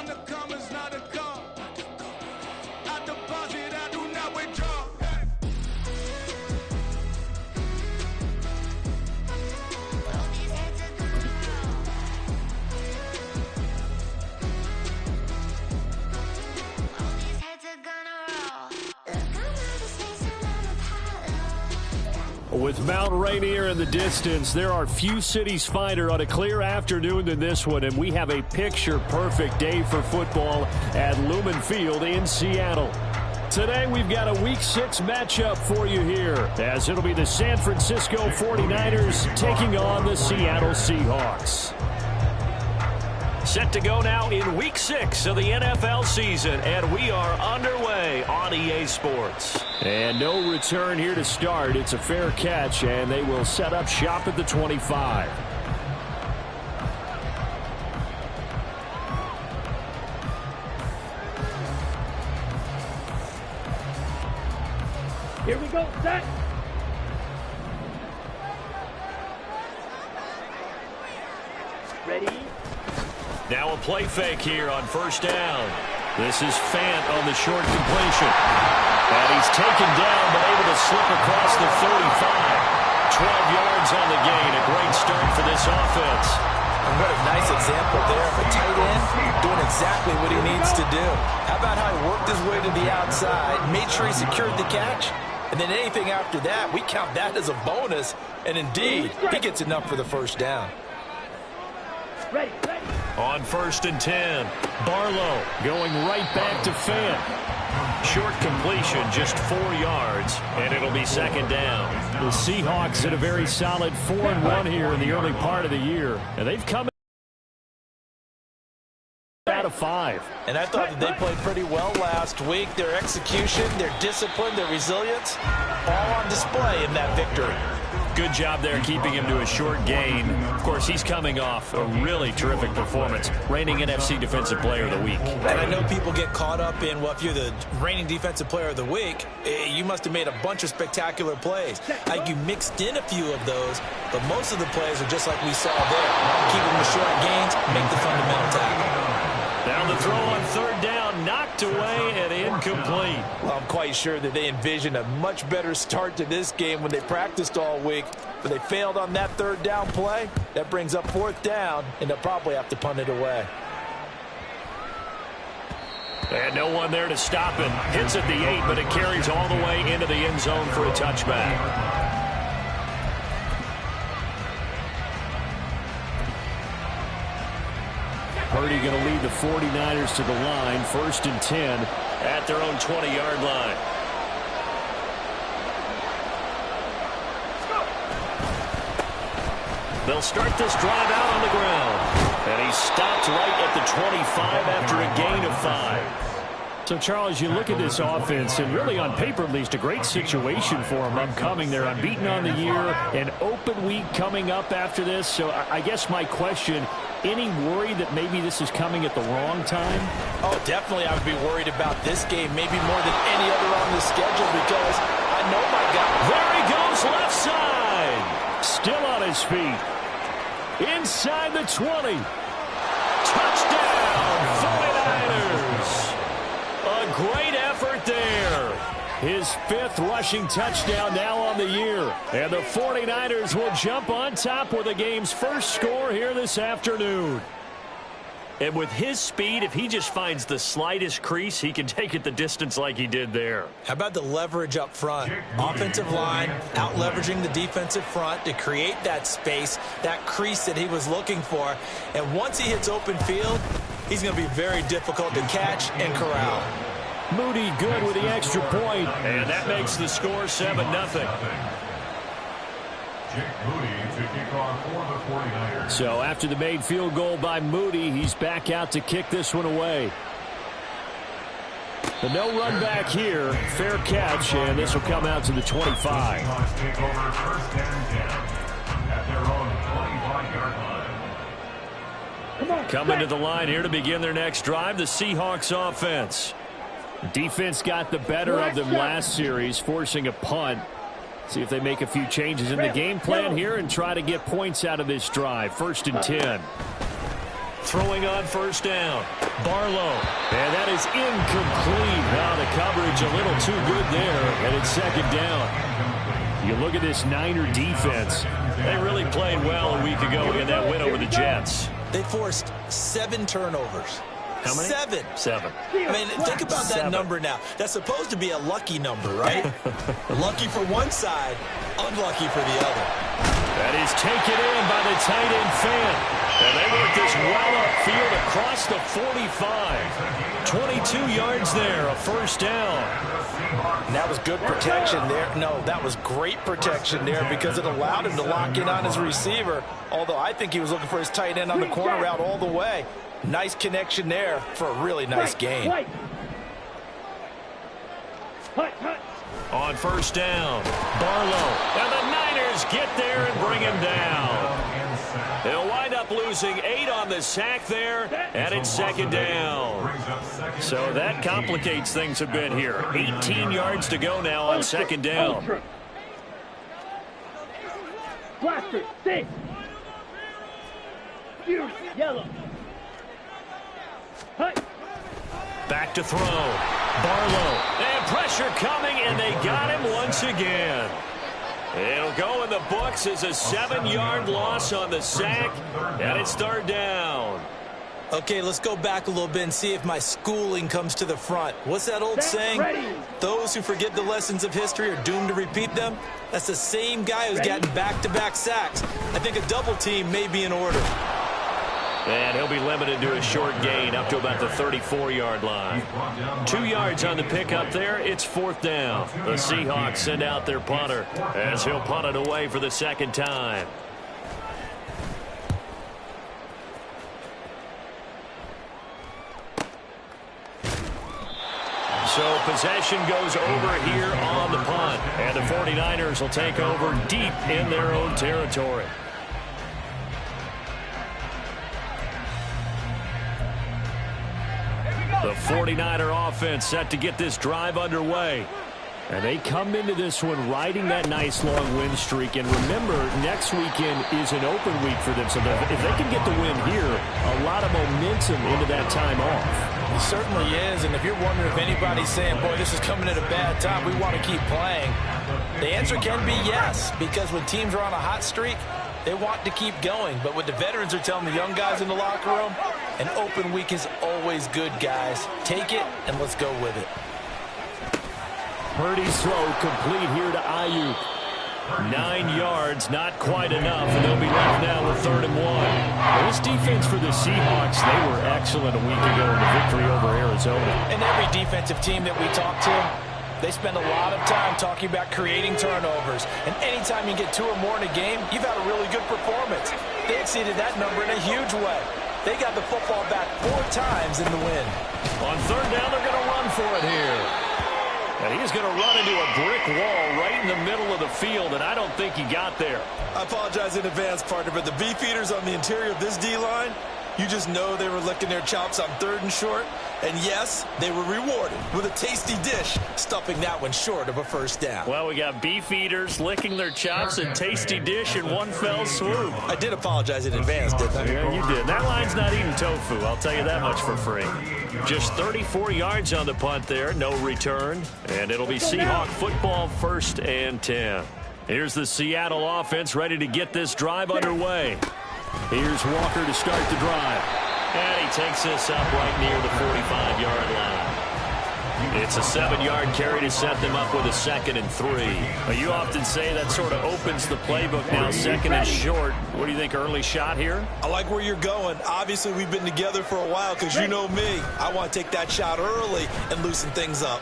On the commas, not a car. I deposit, I do not withdraw. With Mount Rainier in the distance, there are few cities finer on a clear afternoon than this one, and we have a picture-perfect day for football at Lumen Field in Seattle. Today, we've got a Week 6 matchup for you here, as it'll be the San Francisco 49ers taking on the Seattle Seahawks. Set to go now in Week 6 of the NFL season, and we are underway on EA Sports. And no return here to start. It's a fair catch, and they will set up shop at the 25. Here we go, set. Ready? Now a play fake here on first down. This is Fant on the short completion. And he's taken down but able to slip across the 35. 12 yards on the gain. A great start for this offense. And what a nice example there of a tight end doing exactly what he needs to do. How about how he worked his way to the outside, made sure he secured the catch, and then anything after that, we count that as a bonus. And indeed, he gets enough for the first down. Ready. On first and 10, Barlow going right back to Fant. Short completion, just 4 yards, and it'll be second down. The Seahawks had a very solid 4-1 here in the early part of the year, and they've come out of 5. And I thought that they played pretty well last week. Their execution, their discipline, their resilience, all on display in that victory. Good job there keeping him to a short gain. Of course, he's coming off a really terrific performance, reigning NFC Defensive Player of the Week. And I know people get caught up in, well, if you're the reigning Defensive Player of the Week, you must have made a bunch of spectacular plays. Like you mixed in a few of those, but most of the plays are just like we saw there. Keep them to short gains, make the fundamental tackle. Now the throw on third down, knocked away and incomplete. Well, I'm quite sure that they envisioned a much better start to this game when they practiced all week, but they failed on that third down play. That brings up fourth down, and they'll probably have to punt it away. And no one there to stop it. Hits at the 8, but it carries all the way into the end zone for a touchback. Purdy going to lead the 49ers to the line, first and 10 at their own 20-yard line. They'll start this drive out on the ground. And he's stopped right at the 25 after a gain of 5. So, Charles, you look at this offense, and really on paper at least, a great situation for them upcoming. They're unbeaten on the year, an open week coming up after this. So I guess my question, any worry that maybe this is coming at the wrong time? Oh, definitely I would be worried about this game, maybe more than any other on the schedule, because I know my guy. There he goes, left side. Still on his feet. Inside the 20. Touchdown, 49ers. A great effort there. His 5th rushing touchdown now on the year. And the 49ers will jump on top with the game's first score here this afternoon. And with his speed, if he just finds the slightest crease, he can take it the distance like he did there. How about the leverage up front? Offensive line out-leveraging the defensive front to create that space, that crease that he was looking for. And once he hits open field, he's going to be very difficult to catch and corral. Moody good with the extra point. And that makes the score 7-0. So after the made field goal by Moody, he's back out to kick this one away. The no run back here, fair catch, and this will come out to the 25. Coming to the line here to begin their next drive, the Seahawks offense. Defense got the better of them last series, forcing a punt. See if they make a few changes in the game plan here and try to get points out of this drive. First and 10. Throwing on first down. Barlow. And that is incomplete. Now the coverage a little too good there, and it's second down. You look at this Niner defense. They really played well a week ago in that win over the Jets. They forced 7 turnovers. How many? 7. I mean, think about that number now. That's supposed to be a lucky number, right? Lucky for one side, unlucky for the other. That is taken in by the tight end fan. And they work this well upfield across the 45. 22 yards there, a first down. And that was good protection there. No, that was great protection there because it allowed him to lock in on his receiver. Although I think he was looking for his tight end on the corner route all the way. Nice connection there for a really nice gain. On first down, Barlow. And the Niners get there and bring him down. They'll wind up losing 8 on the sack there, and it's second down. So that complicates things a bit here. 18 yards to go now on second down. Blaster, 6. Yellow. Back to throw. Barlow. And pressure coming, and they got him once again. It'll go in the books as a 7-yard loss on the sack, and it's third down. Okay, let's go back a little bit and see if my schooling comes to the front. What's that old saying? Those who forget the lessons of history are doomed to repeat them. That's the same guy who's gotten back-to-back sacks. I think a double team may be in order. And he'll be limited to a short gain up to about the 34-yard line. 2 yards on the pickup there. It's fourth down. The Seahawks send out their punter as he'll punt it away for the second time. So possession goes over here on the punt. And the 49ers will take over deep in their own territory. The 49er offense set to get this drive underway. And they come into this one riding that nice long win streak. And remember, next weekend is an open week for them. So if they can get the win here, a lot of momentum into that time off. It certainly is. And if you're wondering if anybody's saying, boy, this is coming at a bad time, we want to keep playing, the answer can be yes. Because when teams are on a hot streak, they want to keep going. But what the veterans are telling the young guys in the locker room, an open week is always good, guys. Take it, and let's go with it. Purdy's throw complete here to Ayuk. 9 yards, not quite enough, and they'll be left now with 3rd and 1. Well, this defense for the Seahawks, they were excellent a week ago in the victory over Arizona. And every defensive team that we talk to, they spend a lot of time talking about creating turnovers. And anytime you get 2 or more in a game, you've had a really good performance. They exceeded that number in a huge way. They got the football back 4 times in the win. On 3rd down, they're going to run for it here. And he's going to run into a brick wall right in the middle of the field, and I don't think he got there. I apologize in advance, partner, but the beefeaters on the interior of this D-line, you just know they were licking their chops on 3rd and short. And yes, they were rewarded with a tasty dish, stuffing that one short of a first down. Well, we got beef eaters licking their chops and tasty dish in one fell swoop. I did apologize in advance, didn't I? Yeah, you did. That line's not eating tofu, I'll tell you that much for free. Just 34 yards on the punt there, no return. And it'll be Seahawk football, 1st and 10. Here's the Seattle offense ready to get this drive underway. Here's Walker to start the drive. And he takes this up right near the 45-yard line. It's a 7-yard carry to set them up with a 2nd and 3. Well, you often say that sort of opens the playbook now, 2nd and short. What do you think, early shot here? I like where you're going. Obviously, we've been together for a while because you know me. I want to take that shot early and loosen things up.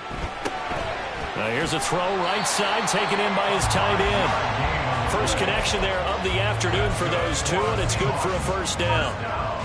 Now here's a throw right side taken in by his tight end. First connection there of the afternoon for those two, and it's good for a first down.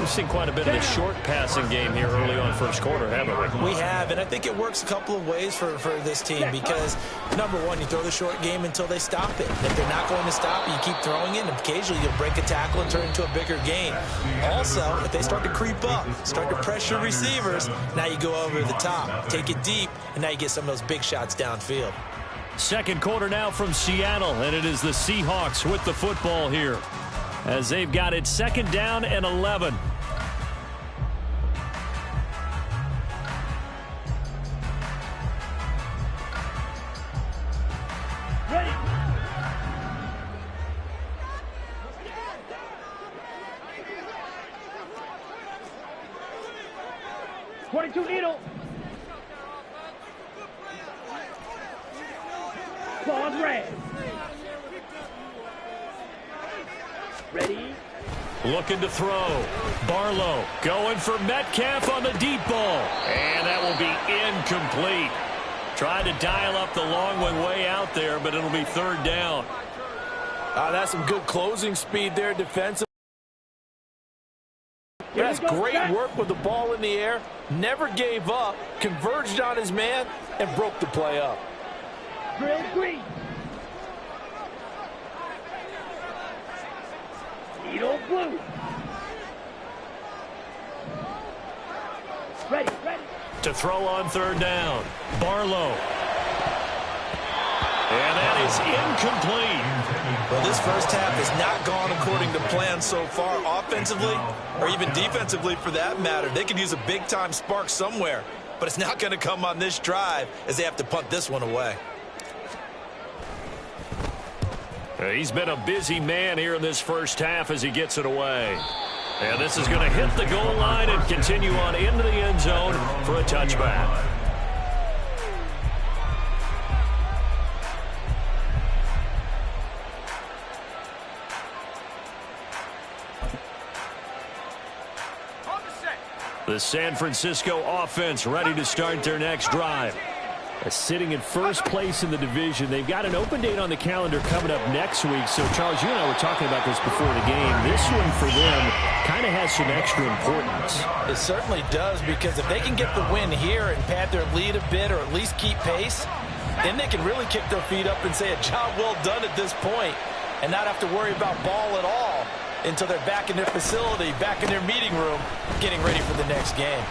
We've seen quite a bit of the short passing game here early on first quarter, haven't we? We have, and I think it works a couple of ways for this team because, number one, you throw the short game until they stop it. If they're not going to stop it, you keep throwing it, and occasionally you'll break a tackle and turn it into a bigger gain. Also, if they start to creep up, start to pressure receivers, now you go over the top, take it deep, and now you get some of those big shots downfield. Second quarter now from Seattle, and it is the Seahawks with the football here as they've got it 2nd down and 11. 22 needle. Claws red. Ready. Looking to throw. Barlow going for Metcalf on the deep ball. And that will be incomplete. Tried to dial up the long one way out there, but it'll be third down. That's some good closing speed there defensively. That's great work with the ball in the air. Never gave up. Converged on his man and broke the play up. Drill green. Needle blue. Ready. To throw on third down. Barlow. And that is incomplete. Well, this first half has not gone according to plan so far, offensively or even defensively for that matter. They could use a big-time spark somewhere, but it's not going to come on this drive as they have to punt this one away. He's been a busy man here in this first half as he gets it away. And this is going to hit the goal line and continue on into the end zone for a touchback. The San Francisco offense ready to start their next drive. Sitting in first place in the division. They've got an open date on the calendar coming up next week. So, Charles, you and I were talking about this before the game. This one for them kind of has some extra importance. It certainly does, because if they can get the win here and pad their lead a bit or at least keep pace, then they can really kick their feet up and say a job well done at this point and not have to worry about ball at all until they're back in their facility, back in their meeting room, getting ready for the next game.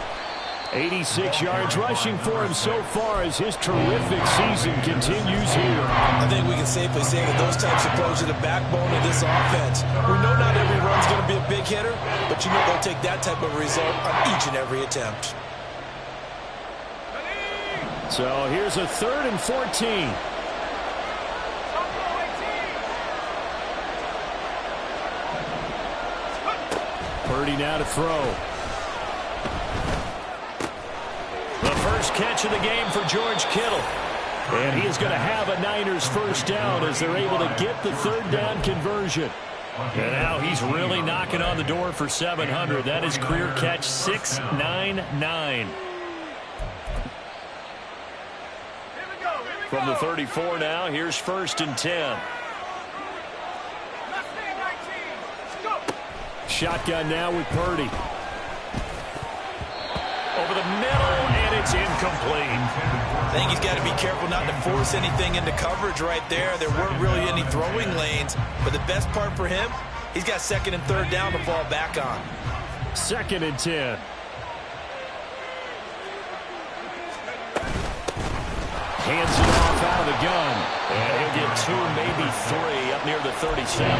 86 yards rushing for him so far as his terrific season continues here. I think we can safely say that those types of plays are the backbone of this offense. We know not every run's going to be a big hitter, but you know they'll take that type of result on each and every attempt. So here's a 3rd and 14. Purdy now to throw. The first catch of the game for George Kittle. And he is going to have a Niners first down as they're able to get the third down conversion. And now he's really knocking on the door for 700. That is career catch 699. From the 34 now, here's 1st and 10. Shotgun now with Purdy. Over the middle, and it's incomplete. I think he's got to be careful not to force anything into coverage right there. There weren't really any throwing lanes, but the best part for him, he's got 2nd and 3rd down to fall back on. 2nd and 10. Hands it off out of the gun. And he'll get 2, maybe 3 up near the 37.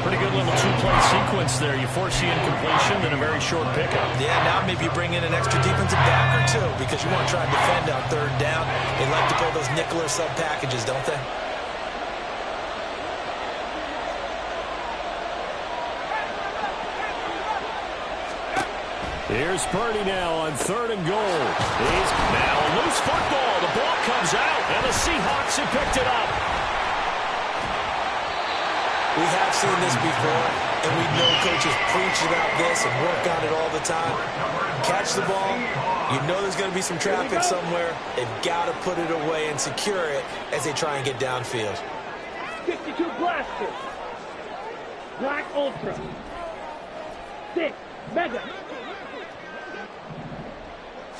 Pretty good little 2-play sequence there. You force the incompletion, then a very short pickup. Yeah, now maybe you bring in an extra defensive back or 2 because you want to try and defend on 3rd down. They like to pull those nickel or sub packages, don't they? Here's Purdy now on 3rd and goal. He's now a loose football. The ball comes out, and the Seahawks have picked it up. We have seen this before, and we know coaches preach about this and work on it all the time. Catch the ball. You know there's going to be some traffic somewhere. They've got to put it away and secure it as they try and get downfield. 52 blaster. Black Ultra. 6 Mega.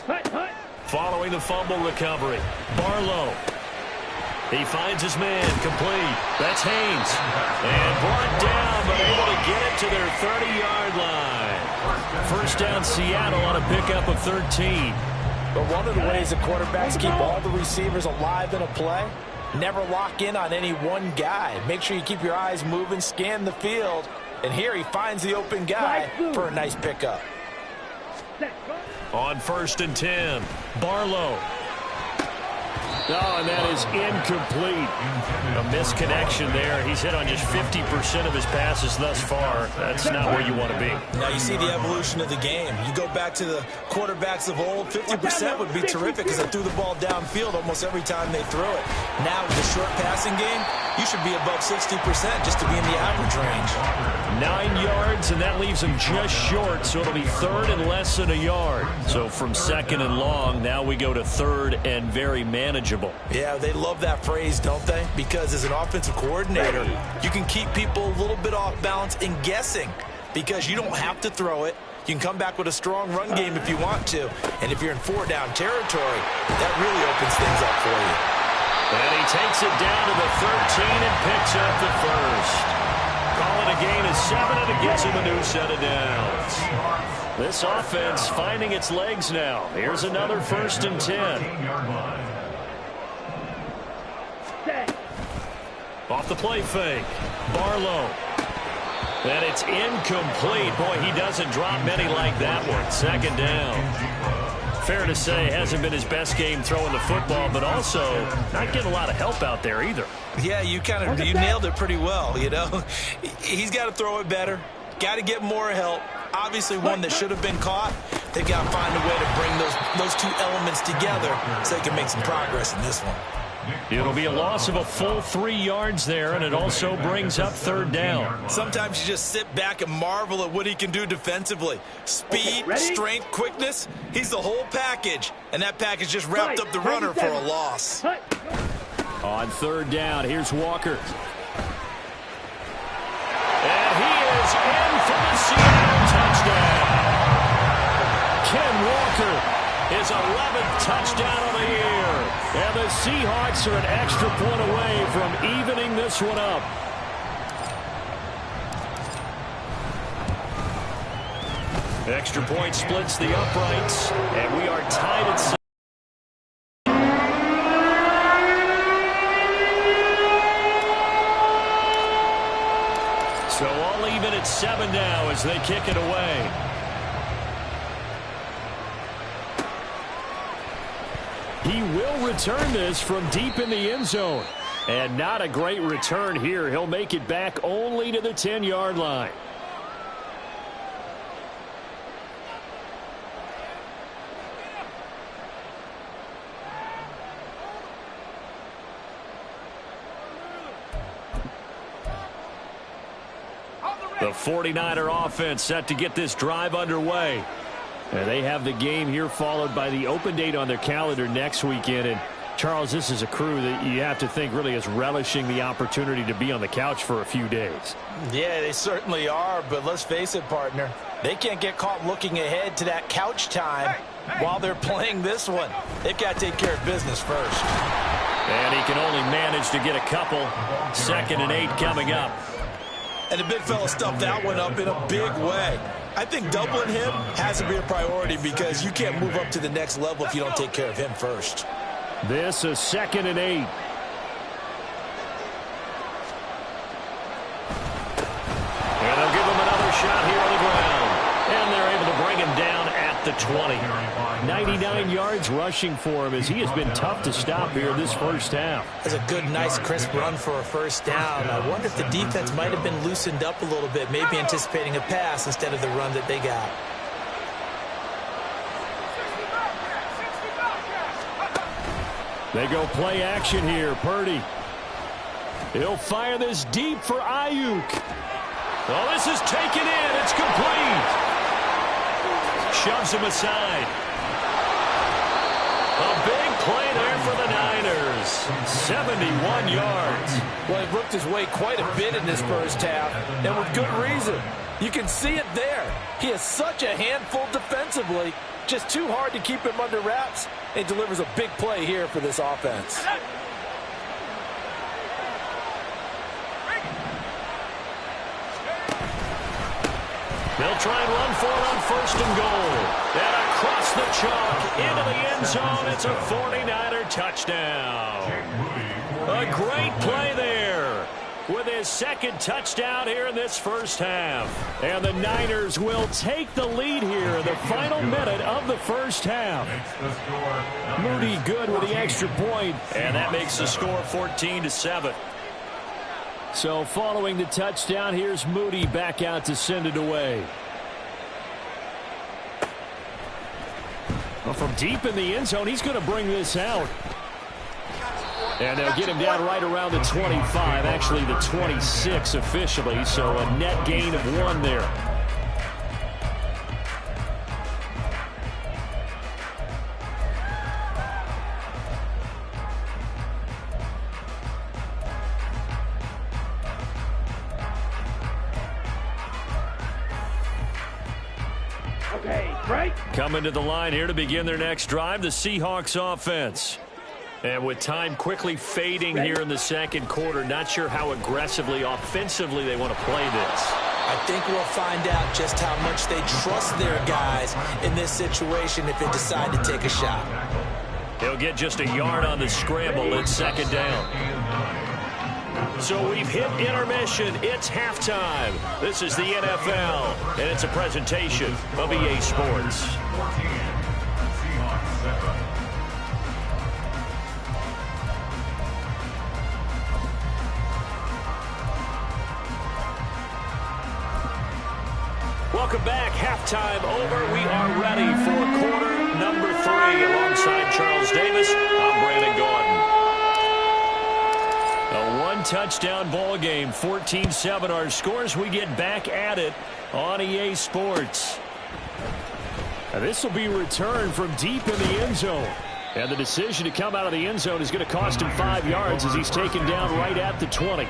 Hut. Following the fumble recovery, Barlow. He finds his man, complete. That's Haynes. And brought down, but able to get it to their 30-yard line. First down, Seattle on a pickup of 13. But one of the ways the quarterbacks keep all the receivers alive in a play, never lock in on any one guy. Make sure you keep your eyes moving, scan the field. And here he finds the open guy for a nice pickup. On 1st and 10, Barlow. Oh, and that is incomplete. A misconnection there. He's hit on just 50% of his passes thus far. That's not where you want to be. Now you see the evolution of the game. You go back to the quarterbacks of old, 50% would be terrific because they threw the ball downfield almost every time they threw it. Now with the short passing game, you should be above 60% just to be in the average range. 9 yards, and that leaves him just short, so it'll be third and less than a yard. So from second and long, now we go to third and very manageable. Yeah, they love that phrase, don't they? Because as an offensive coordinator, you can keep people a little bit off balance and guessing because you don't have to throw it. You can come back with a strong run game if you want to. And if you're in 4-down territory, that really opens things up for you. And he takes it down to the 13 and picks up the first. Call it a gain of 7, and it gets him a new set of downs. This offense finding its legs now. Here's another 1st and 10. Off the play fake. Barlow. And it's incomplete. Boy, he doesn't drop many like that one. 2nd down. Fair to say, hasn't been his best game throwing the football, but also not getting a lot of help out there either. Yeah, you nailed it pretty well, you know. He's got to throw it better. Got to get more help. Obviously, one that should have been caught. They've got to find a way to bring those two elements together so they can make some progress in this one. It'll be a loss of a full 3 yards there, and it also brings up 3rd down. Sometimes you just sit back and marvel at what he can do defensively. Speed, strength, quickness, he's the whole package. And that package just wrapped up the runner for a loss. On 3rd down, here's Walker. And he is in for the Seattle touchdown. Ken Walker, his 11th touchdown of the year. And the Seahawks are an extra point away from evening this one up. Extra point splits the uprights, and we are tied at 7. So all even at 7 now as they kick it away. He will return this from deep in the end zone. And not a great return here. He'll make it back only to the 10-yard line. The 49er offense set to get this drive underway. And they have the game here followed by the open date on their calendar next weekend. And, Charles, this is a crew that you have to think really is relishing the opportunity to be on the couch for a few days. Yeah, they certainly are. But let's face it, partner, they can't get caught looking ahead to that couch time while they're playing this one. They've got to take care of business first. And he can only manage to get a couple. 2nd and 8 coming up. And the big fella stuffed that one up in a big way. I think doubling him has to be a priority because you can't move up to the next level if you don't take care of him first. This is 2nd and 8. And they'll give him another shot here on the ground. And they're able to bring him down at the 20. 99 yards rushing for him as he has been tough to stop here this first half. That's a good, nice, crisp run for a first down. I wonder if the defense might have been loosened up a little bit, maybe anticipating a pass instead of the run that they got. They go play action here. Purdy. He'll fire this deep for Ayuk. Well, this is taken in. It's complete. Shoves him aside. A big play there for the Niners. 71 yards. Well, he worked his way quite a bit in this first half, and with good reason. You can see it there. He is such a handful defensively. Just too hard to keep him under wraps. He delivers a big play here for this offense. They'll try and run for it on 1st and goal. And across the chalk into the end zone. It's a 49er touchdown. A great play there. with his second touchdown here in this first half. And the Niners will take the lead here in the final minute of the first half. Moody good with the extra point, and that makes the score 14-7. So following the touchdown, here's Moody back out to send it away. Well, from deep in the end zone, he's going to bring this out. And they'll get him down right around the 25, actually the 26 officially, so a net gain of 1 there. Okay, right. Coming to the line here to begin their next drive, the Seahawks offense. And with time quickly fading here in the second quarter, not sure how aggressively, offensively they want to play this. I think we'll find out just how much they trust their guys in this situation if they decide to take a shot. He'll get just a yard on the scramble. It's second down. So we've hit intermission. It's halftime. This is the NFL, and it's a presentation of EA Sports. Welcome back. Halftime over. We are ready for quarter number 3. Alongside Charles Davis, I'm Brandon Gordon. A one-touchdown ball game, 14-7 our scores. We get back at it on EA Sports. And this will be returned from deep in the end zone. And the decision to come out of the end zone is going to cost him 5 yards as he's taken down right at the 20.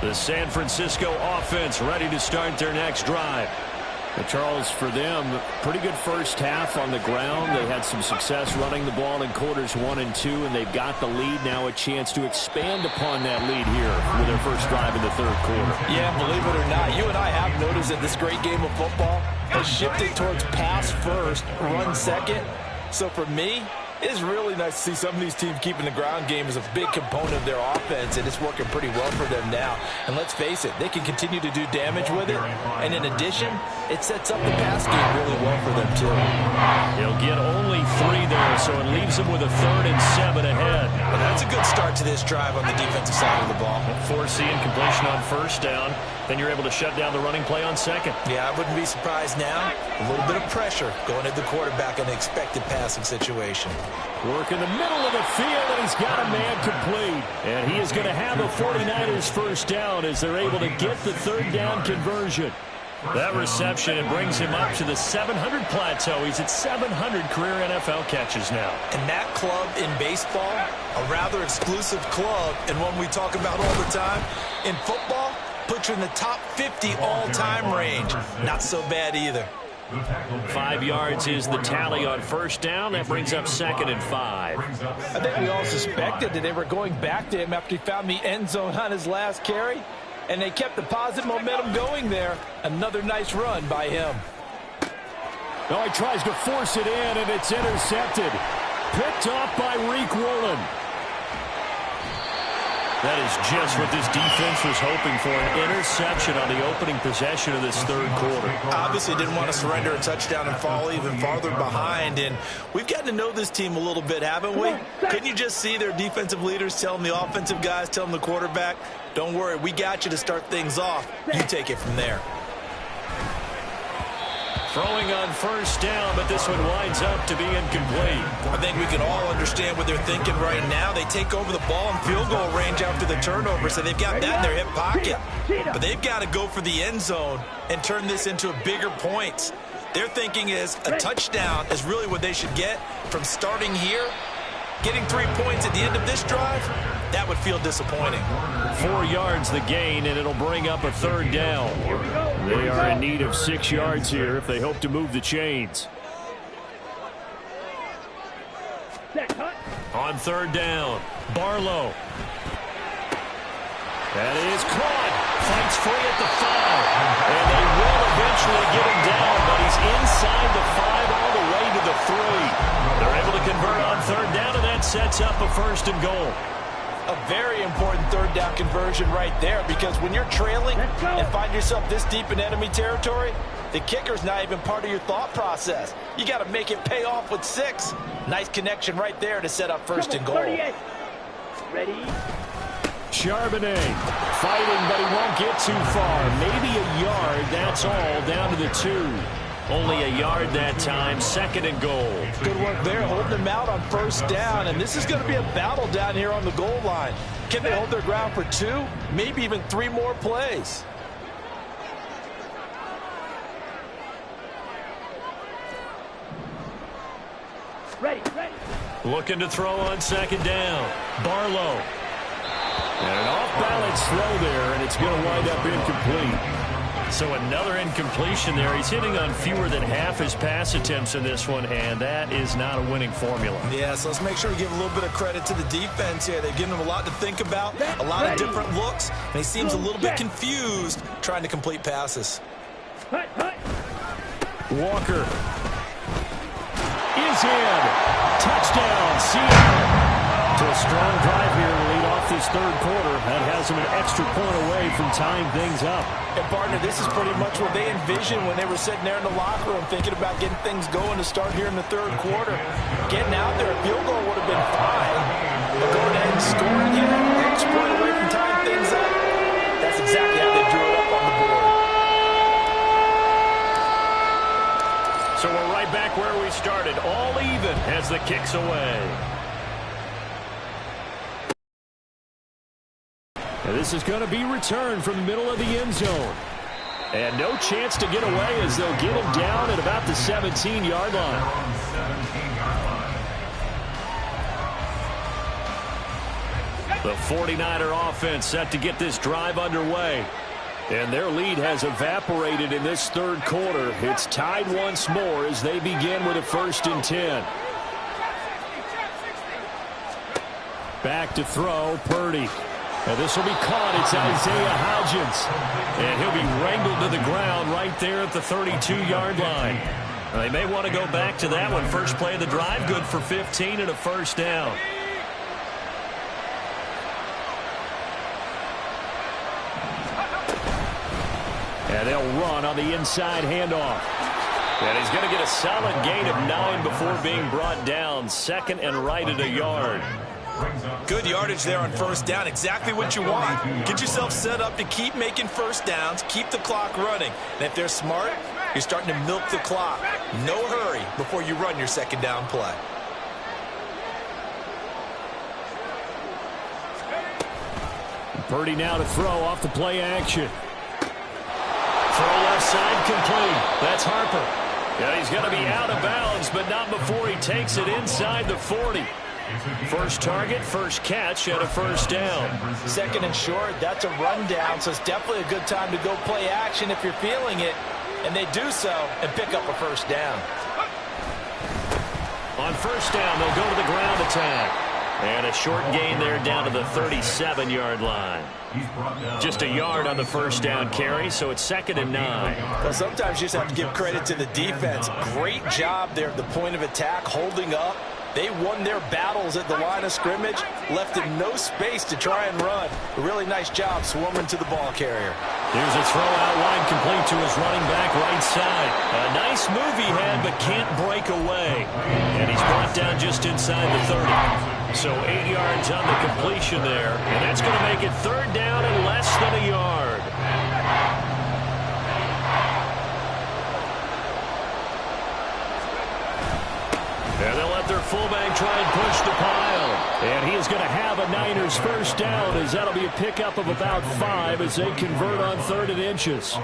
The San Francisco offense ready to start their next drive. Charles, for them, pretty good first half on the ground. They had some success running the ball in quarters 1 and 2, and they've got the lead now, a chance to expand upon that lead here with their first drive in the third quarter. Yeah, believe it or not, you and I have noticed that this great game of football has shifted towards pass first, run second. So for me, it's really nice to see some of these teams keeping the ground game as a big component of their offense, and it's working pretty well for them now. And let's face it, they can continue to do damage with it. And in addition, it sets up the pass game really well for them, too. He'll get only 3 there, so it leaves them with a 3rd and 7 ahead. Well, that's a good start to this drive on the defensive side of the ball. Force the incompletion on first down. Then you're able to shut down the running play on second. Yeah, I wouldn't be surprised now. A little bit of pressure going at the quarterback in an expected passing situation. Work in the middle of the field, and he's got a man complete. And he is going to have a 49ers first down as they're able to get the 3rd down conversion. That reception, it brings him up to the 700 plateau. He's at 700 career NFL catches now. And that club in baseball, a rather exclusive club, and one we talk about all the time. In football, puts you in the top 50 all-time range. Not so bad either. 5 yards is the tally on first down. That brings up 2nd and 5. I think we all suspected that they were going back to him after he found the end zone on his last carry. And they kept the positive momentum going there. Another nice run by him. Oh, he tries to force it in, and it's intercepted. Picked off by Reek Woolen. That is just what this defense was hoping for, an interception on the opening possession of this third quarter. Obviously didn't want to surrender a touchdown and fall even farther behind, and we've gotten to know this team a little bit, haven't we? Couldn't you just see their defensive leaders telling the offensive guys, telling the quarterback, don't worry, we got you to start things off. You take it from there. Throwing on first down, but this one winds up to be incomplete. I think we can all understand what they're thinking right now. They take over the ball in field goal range after the turnover, so they've got that in their hip pocket. But they've got to go for the end zone and turn this into a bigger points. Their thinking is a touchdown is really what they should get from starting here. Getting 3 points at the end of this drive, that would feel disappointing. 4 yards the gain, and it'll bring up a third down. They are in need of 6 yards here if they hope to move the chains. On third down, Barlow. That is caught. Fights free at the 5. And they will eventually get him down, but he's inside the 5 all the way to the 3. They're able to convert on third down, and that sets up a first and goal. A very important third down conversion right there, because when you're trailing and find yourself this deep in enemy territory, the kicker's not even part of your thought process. You got to make it pay off with 6. Nice connection right there to set up first and goal. Ready? Charbonnet fighting, but he won't get too far. Maybe a yard, that's all, down to the 2. Only a yard that time, second and goal. Good work there, holding them out on first down, and this is going to be a battle down here on the goal line. Can they hold their ground for 2, maybe even 3 more plays? Ready. Looking to throw on second down. Barlow. And an off-balance throw there, and it's going to wind up incomplete. So another incompletion there. He's hitting on fewer than half his pass attempts in this one, and that is not a winning formula. Yeah, so let's make sure we give a little bit of credit to the defense here. They've given him a lot to think about, a lot of different looks, and he seems a little bit confused trying to complete passes. Walker is in. Touchdown, Seattle. To a strong drive here to lead off this third quarter. That has him an extra point away from tying things up. And, partner, this is pretty much what they envisioned when they were sitting there in the locker room thinking about getting things going to start here in the third quarter. Getting out there, a field goal would have been fine. But going ahead and scoring here, extra point away from tying things up, that's exactly how they drew it up on the board. So we're right back where we started, all even as the kick's away. And this is going to be returned from the middle of the end zone. And no chance to get away as they'll get him down at about the 17-yard line. The 49er offense set to get this drive underway. And their lead has evaporated in this third quarter. It's tied once more as they begin with a 1st and 10. Back to throw, Purdy. And this will be caught. It's Isaiah Hodgins. And he'll be wrangled to the ground right there at the 32-yard line. They may want to go back to that one. First play of the drive, good for 15 and a first down. And they'll run on the inside handoff. And he's going to get a solid gain of 9 before being brought down. Second and right at a yard. Good yardage there on first down. Exactly what you want. Get yourself set up to keep making first downs, keep the clock running. And if they're smart, you're starting to milk the clock. No hurry before you run your second down play. Purdy now to throw off the play action. Throw left side complete. That's Harper. Yeah, he's going to be out of bounds, but not before he takes it inside the 40. First target, first catch, and a first down. Second and short, that's a rundown, so it's definitely a good time to go play action if you're feeling it. And they do so and pick up a first down. On first down, they'll go to the ground attack. And a short gain there down to the 37-yard line. Just a yard on the first down carry, so it's 2nd and 9. Well, sometimes you just have to give credit to the defense. Great job there at the point of attack, holding up. They won their battles at the line of scrimmage, left it no space to try and run. A really nice job swarming to the ball carrier. Here's a throw out wide complete to his running back right side. A nice move he had, but can't break away. And he's brought down just inside the 30. So 8 yards on the completion there. And that's going to make it third down and less than a yard. And they'll let their fullback try and push the pile. And he is going to have a Niners first down, as that'll be a pickup of about 5 as they convert on 3rd and inches.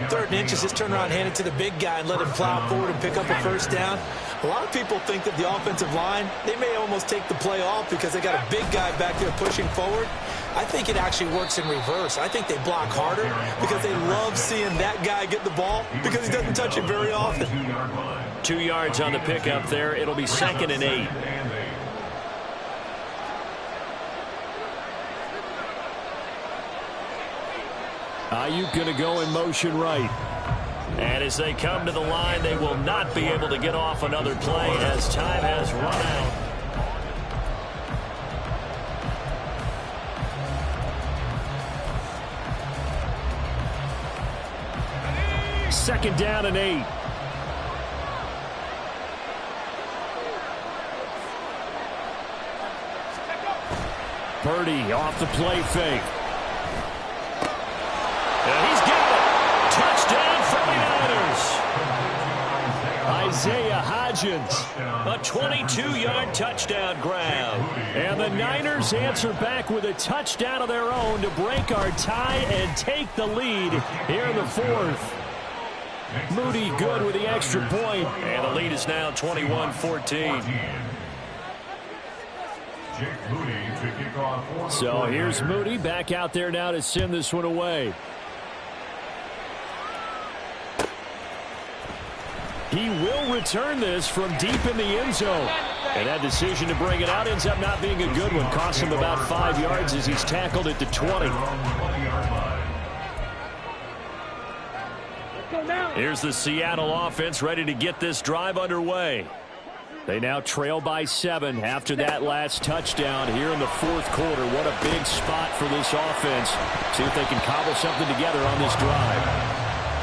3rd and inches, just turn around, hand it to the big guy and let him plow forward and pick up a first down. A lot of people think that the offensive line, they may almost take the play off because they got a big guy back there pushing forward. I think it actually works in reverse. I think they block harder because they love seeing that guy get the ball because he doesn't touch it very often. 2 yards on the pickup there. It'll be 2nd and 8. Ayuk going to go in motion right. And as they come to the line, they will not be able to get off another play as time has run out. 2nd down and 8. Purdy off the play fake. And he's got it. Touchdown 49ers. Isaiah Hodgins. A 22-yard touchdown grab. And the Niners answer back with a touchdown of their own to break our tie and take the lead here in the 4th. Moody good with the extra point. And the lead is now 21-14. So here's Moody back out there now to send this one away. He will return this from deep in the end zone. And that decision to bring it out ends up not being a good one. Costs him about 5 yards as he's tackled at the 20. Here's the Seattle offense ready to get this drive underway. They now trail by 7 after that last touchdown here in the 4th quarter. What a big spot for this offense. See if they can cobble something together on this drive.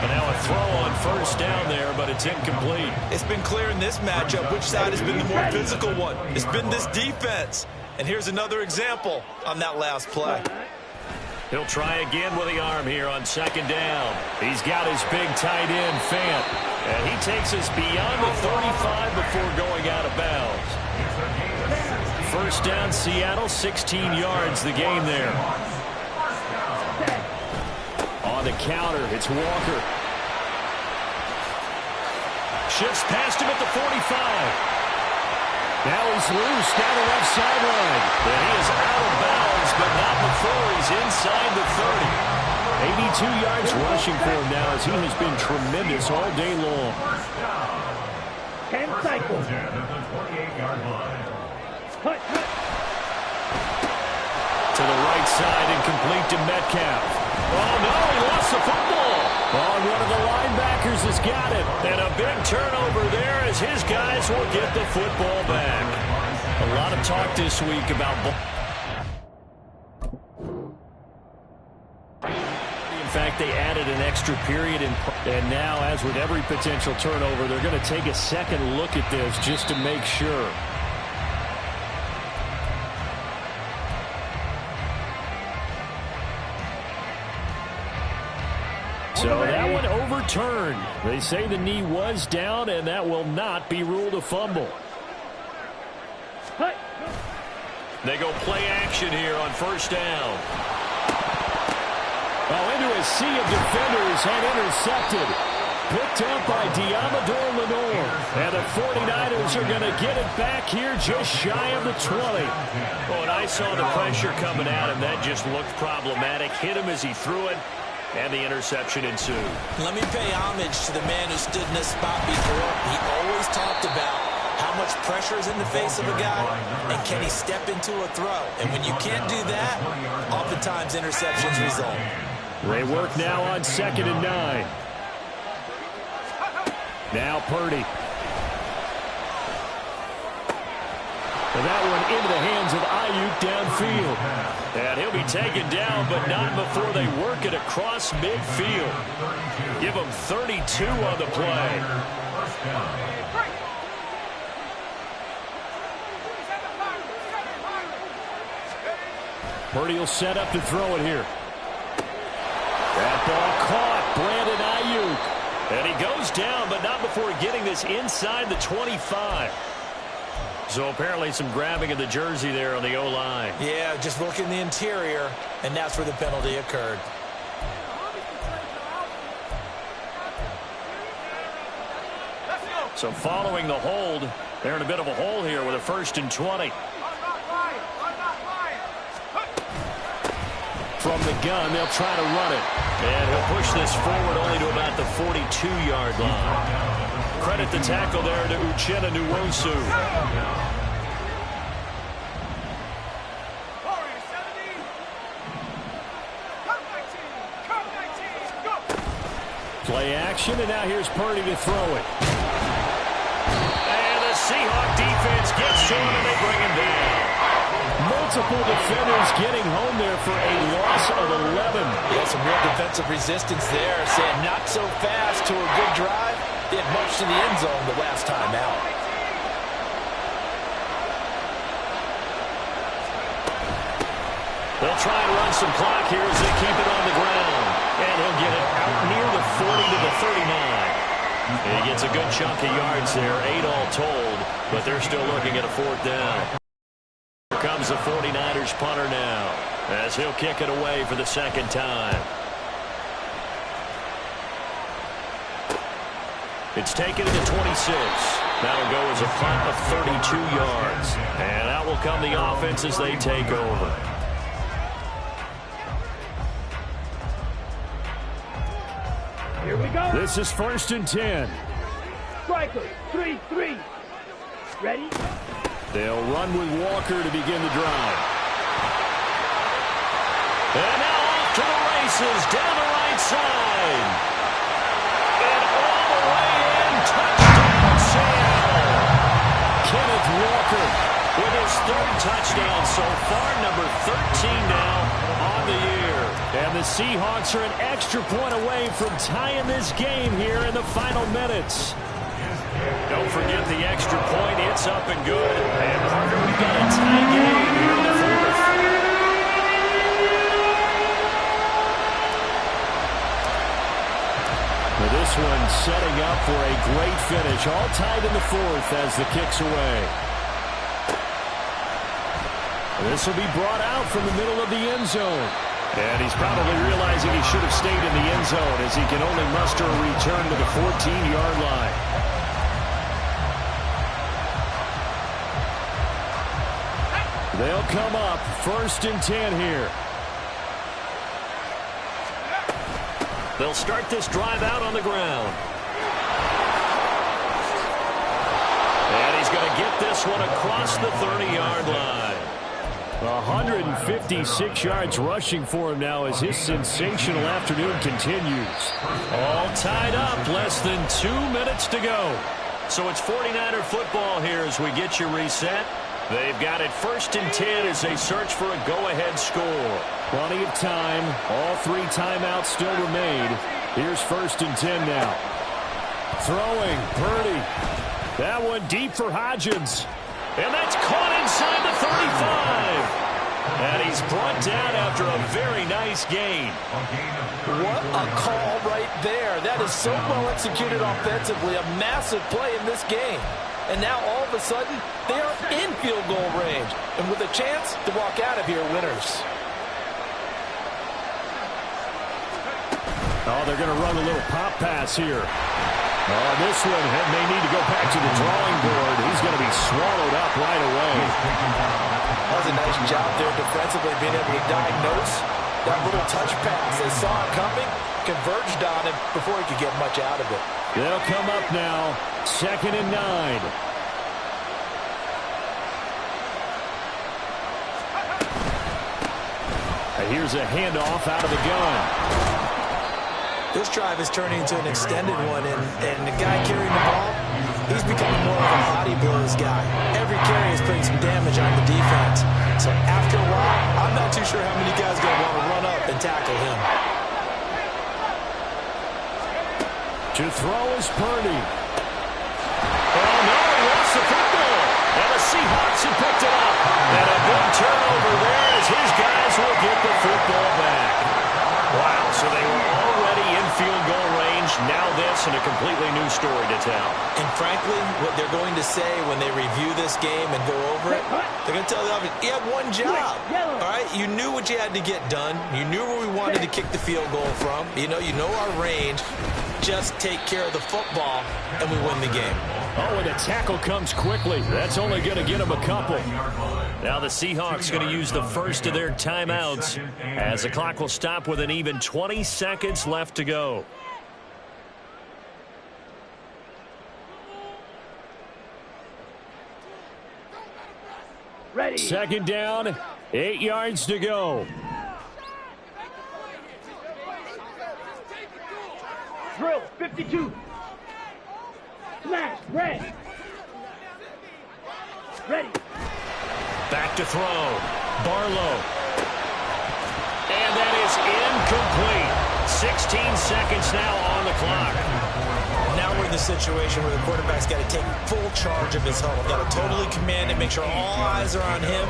And now a throw on 1st down there, but it's incomplete. It's been clear in this matchup which side has been the more physical one. It's been this defense. And here's another example on that last play. He'll try again with the arm here on 2nd down. He's got his big tight end, Fant. And he takes us beyond the 35 before going out of bounds. 1st down, Seattle, 16 yards the game there. On the counter, it's Walker. Shifts past him at the 45. Now he's loose down the left sideline. And he is out of bounds, but not before he's inside the 30. 82 yards rushing for him now as he has been tremendous all day long. 10 cycles. To the right side and complete to Metcalf. Oh, no, he lost the football. Oh, one of the linebackers has got it. And a big turnover there as his guys will get the football back. A lot of talk this week about In fact, they added an extra period, and now, as with every potential turnover, they're going to take a second look at this just to make sure. So that one overturned. They say the knee was down, and that will not be ruled a fumble. They go play action here on 1st down. Oh, into a sea of defenders and intercepted. Picked up by Diamador Lenore. And the 49ers are going to get it back here just shy of the 20. Oh, and I saw the pressure coming at him. That just looked problematic. Hit him as he threw it, and the interception ensued. Let me pay homage to the man who stood in this spot before. He always talked about how much pressure is in the face of a guy, and can he step into a throw? And when you can't do that, oftentimes interceptions result. They work now on 2nd and 9. Now Purdy. And that one into the hands of Ayuk downfield. And he'll be taken down, but not before they work it across midfield. Give him 32 on the play. Purdy will set up to throw it here. That ball caught. Brandon Ayuk. And he goes down, but not before getting this inside the 25. So apparently some grabbing of the jersey there on the O-line. Yeah, just working the interior, and that's where the penalty occurred. So following the hold, they're in a bit of a hole here with a 1st and 20. From the gun, they'll try to run it. And he'll push this forward only to about the 42-yard line. Credit the tackle there to Uchenna Nwosu. Play action, and now here's Purdy to throw it. And the Seahawk defense gets to him, and they bring him down. Multiple defenders getting home there for a loss of 11. Yeah, some real defensive resistance there, saying not so fast to a good drive. They had much to the end zone the last time out. They'll try and run some clock here as they keep it on the ground. And he'll get it out near the 40 to the 39. He gets a good chunk of yards there, 8 all told, but they're still looking at a 4th down. Here comes the 49ers punter now, as he'll kick it away for the 2nd time. It's taken to the 26. That'll go as a punt of 32 yards. And out will come the offense as they take over. Here we go. This is 1st and 10. Striker, 3-3. Ready? They'll run with Walker to begin the drive. And now off to the races down the right side. And all the way in, touchdown Seattle. Kenneth Walker with his 3rd touchdown so far, number 13 now on the year. And the Seahawks are an extra point away from tying this game here in the final minutes. Don't forget the extra point. It's up and good. And partner, we've got a tie game here in the 4th. Well, this one setting up for a great finish. All tied in the 4th as the kick's away. This will be brought out from the middle of the end zone. And he's probably realizing he should have stayed in the end zone as he can only muster a return to the 14-yard line. They'll come up 1st and 10 here. They'll start this drive out on the ground. And he's going to get this one across the 30-yard line. 156 yards rushing for him now as his sensational afternoon continues. All tied up, less than 2 minutes to go. So it's 49er football here as we get you reset. They've got it 1st and 10 as they search for a go-ahead score. Plenty of time. All 3 timeouts still remain. Here's 1st and 10 now. Throwing, Purdy. That one deep for Hodgins. And that's caught inside the 35. And he's brought down after a very nice gain. What a call right there. That is so well executed offensively. A massive play in this game. And now all of a sudden, they are in field goal range. And with a chance to walk out of here winners. Oh, they're going to run a little pop pass here. Oh, this one may need to go back to the drawing board. He's going to be swallowed up right away. That was a nice job there defensively, being able to diagnose that little touch pass. They saw it coming, converged on him before he could get much out of it. They'll come up now, 2nd and 9. And here's a handoff out of the gun. This drive is turning into an extended one, and the guy carrying the ball, he's becoming more of a body blows guy. Every carry is putting some damage on the defense. So after a while, I'm not too sure how many guys are going to want to run up and tackle him. To throw is Purdy. Oh, no, he lost the football. And the Seahawks have picked it up. And a big turnover there as his guys will get the football back. Wow, so they were already in field goal range. Now this and a completely new story to tell. And frankly, what they're going to say when they review this game and go over it, they're going to tell the offense, you had one job. All right, you knew what you had to get done. You knew where we wanted to kick the field goal from. You know our range. Just take care of the football, and we win the game. Oh, and the tackle comes quickly. That's only going to get him a couple. Now the Seahawks going to use the first of their timeouts as the clock will stop with an even 20 seconds left to go. Ready. 2nd down, 8 yards to go. Drill, 52. Smash, red. Ready. Back to throw. Barlow. And that is incomplete. 16 seconds now on the clock. Now we're in the situation where the quarterback's got to take full charge of his huddle. Got to totally command it, make sure all eyes are on him.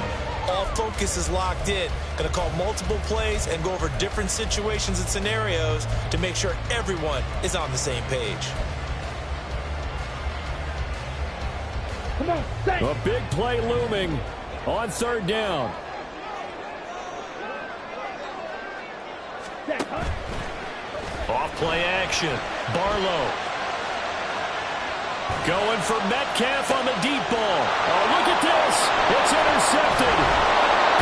All focus is locked in. Going to call multiple plays and go over different situations and scenarios to make sure everyone is on the same page. Come on, set. A big play looming on third down. Set, huh? Off play action. Barlow. Going for Metcalf on the deep ball. Oh, look at this. It's intercepted.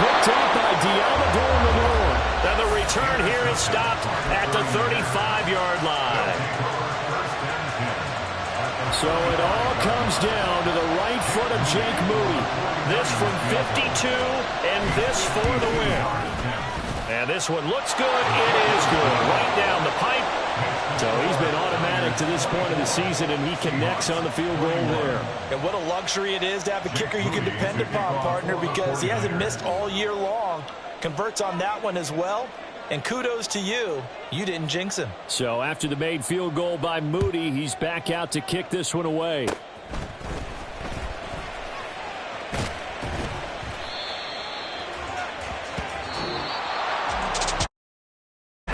Picked up by Diamador Lenore. And the return here is stopped at the 35-yard line. So it all comes down to the right foot of Jake Moody. This from 52, and this for the win. And this one looks good. It is good. Right down the pipe. So he's been automatic to this point of the season, and he connects on the field goal there. And what a luxury it is to have a kicker you can depend upon, partner, because he hasn't missed all year long. Converts on that one as well. And kudos to you. You didn't jinx him. So after the made field goal by Moody, he's back out to kick this one away.